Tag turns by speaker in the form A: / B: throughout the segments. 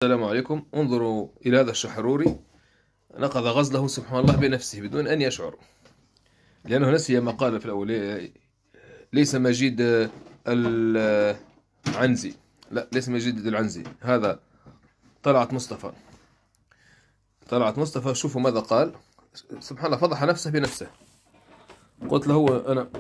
A: السلام عليكم. انظروا إلى هذا الشحروري، نقض غزله سبحان الله بنفسه بدون أن يشعر، لأنه نسي ما قال في الأول. ليس مجيد العنزي، لا، ليس مجيد العنزي، هذا طلعت مصطفى. طلعت مصطفى، شوفوا ماذا قال. سبحان الله، فضح نفسه بنفسه. قلت له أنا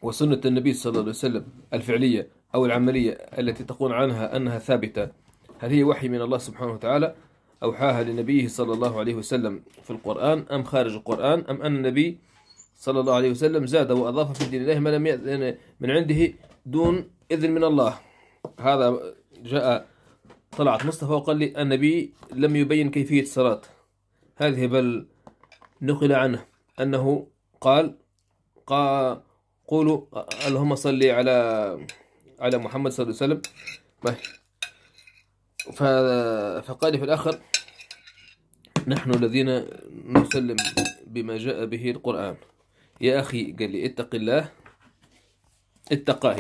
A: وسنة النبي صلى الله عليه وسلم الفعلية أو العملية التي تقول عنها أنها ثابتة، هل هي وحي من الله سبحانه وتعالى أوحاها لنبيه صلى الله عليه وسلم في القرآن، أم خارج القرآن، أم أن النبي صلى الله عليه وسلم زاد وأضاف في دين الله ما لم يأذن من عنده دون إذن من الله؟ هذا جاء طلعت مصطفى وقال لي النبي لم يبين كيفية الصلاة هذه، بل نقل عنه أنه قال قولوا اللهم صل على محمد صلى الله عليه وسلم. فقال في الآخر نحن الذين نسلم بما جاء به القرآن. يا أخي، قال لي اتق الله. اتقى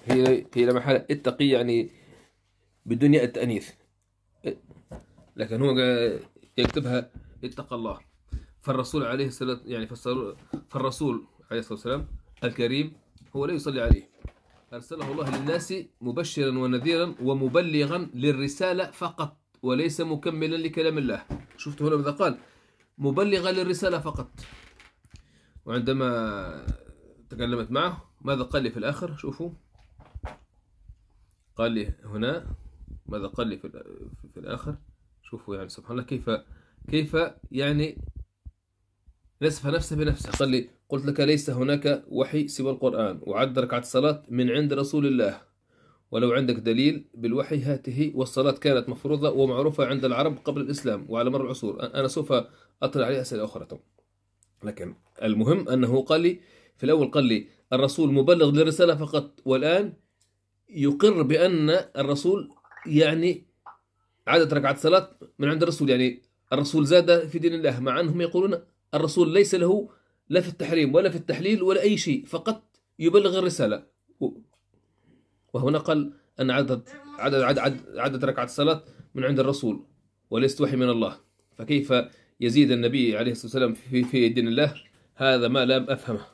A: هي لما حالة اتقي يعني بدون ياء التأنيث، لكن هو يكتبها اتقى الله. فالرسول عليه الصلاة فالرسول عليه الصلاة والسلام الكريم هو لا يصلي عليه، أرسله الله للناس مبشرا ونذيرا ومبلغا للرسالة فقط، وليس مكملا لكلام الله. شفت هنا ماذا قال؟ مبلغا للرسالة فقط. وعندما تكلمت معه ماذا قال لي في الآخر؟ شوفوا قال لي هنا ماذا قال لي في الآخر. شوفوا يعني سبحان الله كيف يعني نسف نفسه بنفسه. قال لي قلت لك ليس هناك وحي سوى القرآن، وعد ركعة الصلاة من عند رسول الله، ولو عندك دليل بالوحي هاته. والصلاة كانت مفروضة ومعروفة عند العرب قبل الإسلام وعلى مر العصور. أنا سوف أطلع عليه أسئلة أخرى، لكن المهم أنه قال لي في الأول قال لي الرسول مبلغ للرسالة فقط، والآن يقر بأن الرسول يعني عدد ركعة الصلاة من عند الرسول، يعني الرسول زاد في دين الله، مع أنهم يقولون الرسول ليس له لا في التحريم ولا في التحليل ولا أي شيء، فقط يبلغ الرسالة. وهنا قال أن عدد ركعة الصلاة من عند الرسول وليست وحي من الله، فكيف يزيد النبي عليه الصلاة والسلام في دين الله؟ هذا ما لم أفهمه.